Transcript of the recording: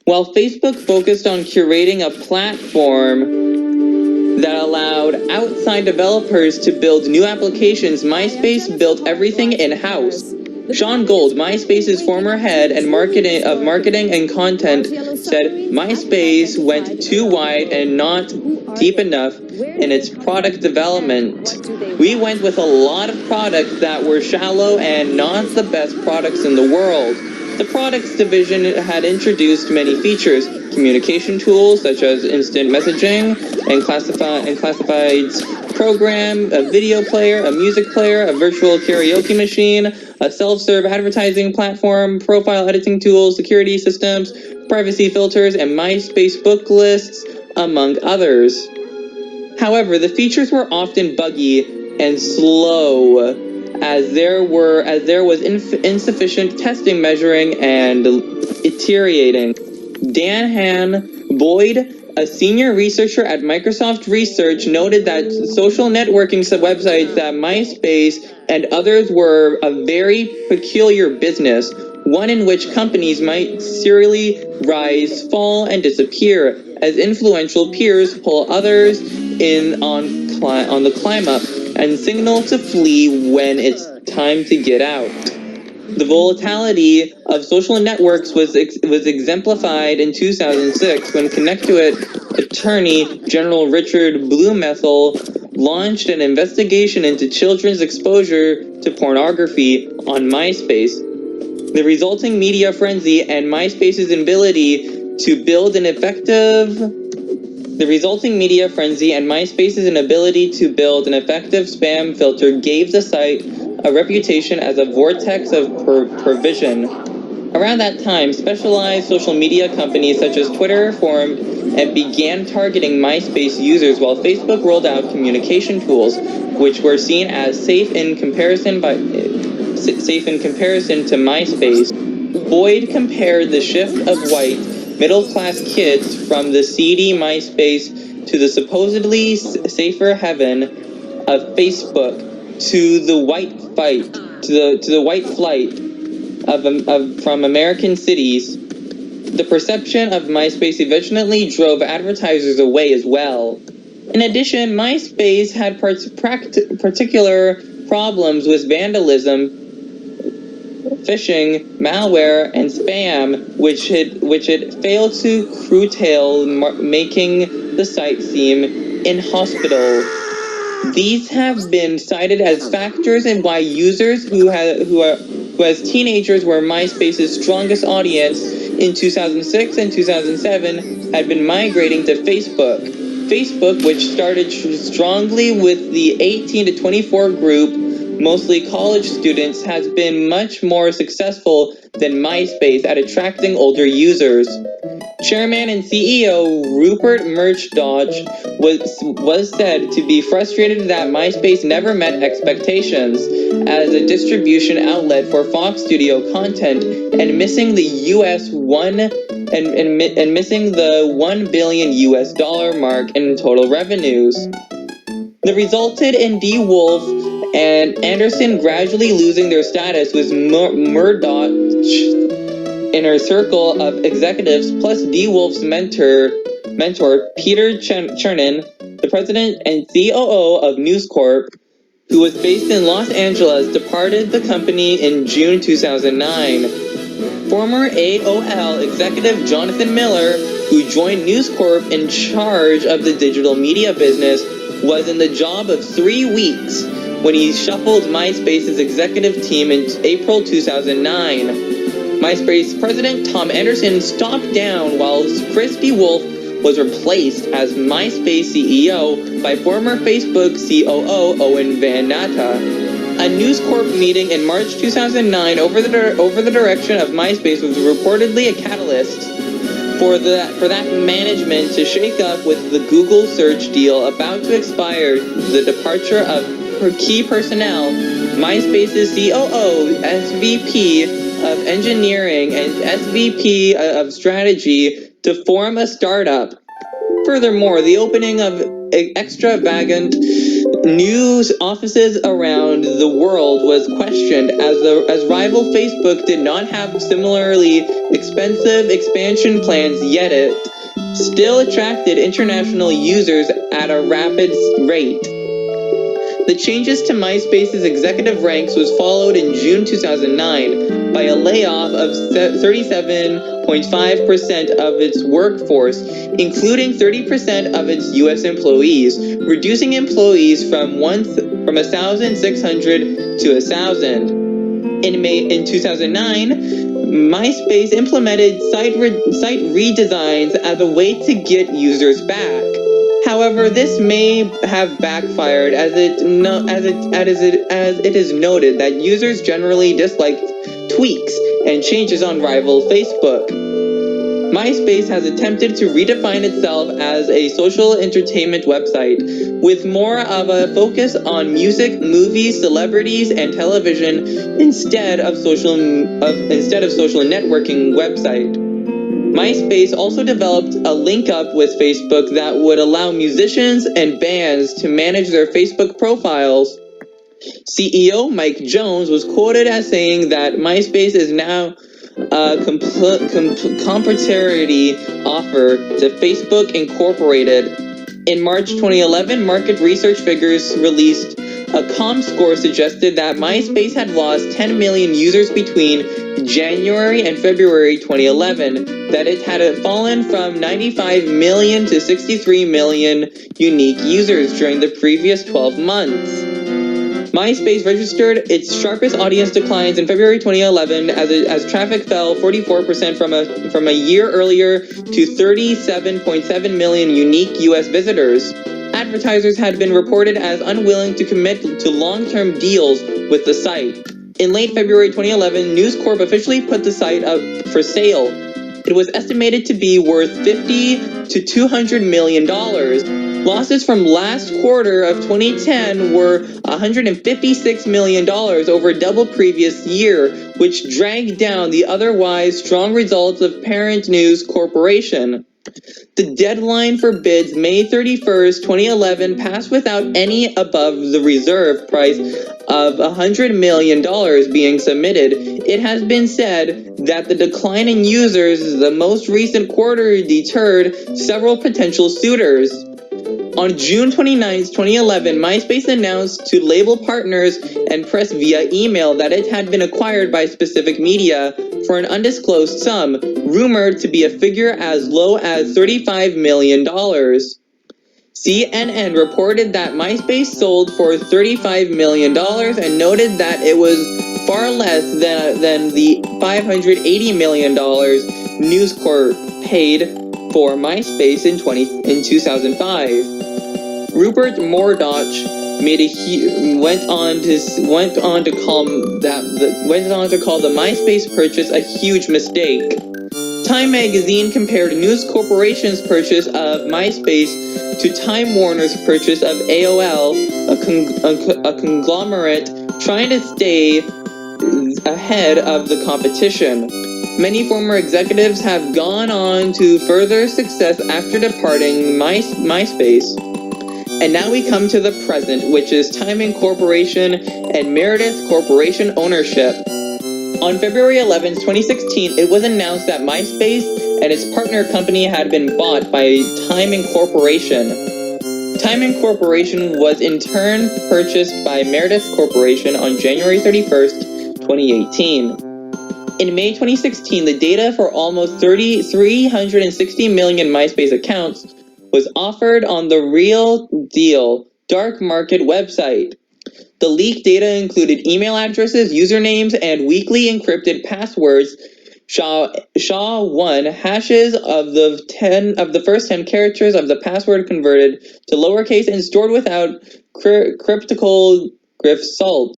While Facebook focused on curating a platform that allowed outside developers to build new applications, MySpace built everything in-house. Sean Gold, MySpace's former head of marketing and content, said MySpace went too wide and not deep enough in its product development. We went with a lot of products that were shallow and not the best products in the world. The products division had introduced many features, communication tools such as instant messaging and classifieds program, a video player, a music player, a virtual karaoke machine, a self-serve advertising platform, profile editing tools, security systems, privacy filters, and MySpace book lists, among others. However, the features were often buggy and slow, as there was insufficient testing, measuring, and iterating. Dan Han Boyd, a senior researcher at Microsoft Research, noted that social networking websites that MySpace and others were a very peculiar business, one in which companies might serially rise, fall, and disappear as influential peers pull others in on the climb up and signal to flee when it's time to get out. The volatility of social networks was exemplified in 2006 when Connecticut Attorney General Richard Blumenthal launched an investigation into children's exposure to pornography on MySpace. The resulting media frenzy and MySpace's inability to build an effective spam filter gave the site a reputation as a vortex of perversion. Around that time, specialized social media companies such as Twitter formed and began targeting MySpace users, while Facebook rolled out communication tools, which were seen as safe in comparison to MySpace. Boyd compared the shift of white, middle-class kids from the seedy MySpace to the supposedly safer heaven of Facebook to the white flight from American cities. The perception of MySpace eventually drove advertisers away as well. In addition, MySpace had particular problems with vandalism, phishing, malware, and spam, which it failed to curtail, making the site seem inhospitable. These have been cited as factors in why users who as teenagers were MySpace's strongest audience in 2006 and 2007 had been migrating to Facebook. Facebook, which started strongly with the 18 to 24 group, mostly college students, has been much more successful than MySpace at attracting older users. Chairman and CEO Rupert Murdoch was said to be frustrated that MySpace never met expectations as a distribution outlet for Fox Studio content and missing the $1 billion mark in total revenues. The resulted in DeWolf and Anderson gradually losing their status, with Murdoch's inner circle of executives plus DeWolf's mentor Peter Chernin, the president and COO of News Corp, who was based in Los Angeles, departed the company in June 2009. Former AOL executive Jonathan Miller, who joined News Corp in charge of the digital media business, was in the job of 3 weeks when he shuffled MySpace's executive team in April 2009. MySpace president Tom Anderson stopped down while Chris DeWolf was replaced as MySpace CEO by former Facebook COO Owen Van Natta. A News Corp meeting in March 2009 over the direction of MySpace was reportedly a catalyst for that management to shake up with the Google search deal about to expire. The departure of her key personnel, MySpace's COO, SVP of engineering, and SVP of strategy to form a startup. Furthermore, the opening of extravagant news offices around the world was questioned as rival Facebook did not have similarly expensive expansion plans, yet it still attracted international users at a rapid rate. The changes to MySpace's executive ranks was followed in June 2009 by a layoff of 37.5% of its workforce, including 30% of its U.S. employees, reducing employees from 1,600 to 1,000. In 2009, MySpace implemented site redesigns as a way to get users back. However, this may have backfired as it is noted that users generally disliked tweaks and changes on rival Facebook. MySpace has attempted to redefine itself as a social entertainment website, with more of a focus on music, movies, celebrities, and television instead of social networking website. MySpace also developed a link-up with Facebook that would allow musicians and bands to manage their Facebook profiles. CEO Mike Jones was quoted as saying that MySpace is now a complementary offer to Facebook Incorporated. In March 2011, market research figures released a ComScore suggested that MySpace had lost 10 million users between January and February 2011, that it had fallen from 95 million to 63 million unique users during the previous 12 months. MySpace registered its sharpest audience declines in February 2011 as traffic fell 44% from a year earlier to 37.7 million unique U.S. visitors. Advertisers had been reported as unwilling to commit to long-term deals with the site. In late February 2011, News Corp officially put the site up for sale. It was estimated to be worth $50 to $200 million. Losses from last quarter of 2010 were $156 million, over double previous year, which dragged down the otherwise strong results of parent News Corporation. The deadline for bids, May 31st, 2011, passed without any above the reserve price of $100 million being submitted. It has been said that the decline in users in the most recent quarter deterred several potential suitors. On June 29, 2011, MySpace announced to label partners and press via email that it had been acquired by Specific Media for an undisclosed sum, rumored to be a figure as low as $35 million. CNN reported that MySpace sold for $35 million and noted that it was far less than the $580 million News Corp paid for MySpace in 2005. Rupert Murdoch went on to call the MySpace purchase a huge mistake. Time magazine compared News Corporation's purchase of MySpace to Time Warner's purchase of AOL, a conglomerate trying to stay ahead of the competition. Many former executives have gone on to further success after departing MySpace. And now we come to the present, which is Time Incorporation and Meredith Corporation ownership. On February 11, 2016, it was announced that MySpace and its partner company had been bought by Time Incorporation. Time Incorporation was in turn purchased by Meredith Corporation on January 31st, 2018. In May 2016, the data for almost 360 million MySpace accounts was offered on the Real Deal dark market website. The leaked data included email addresses, usernames, and weakly encrypted passwords. SHA-1 hashes of the first 10 characters of the password converted to lowercase and stored without cryptographic salt.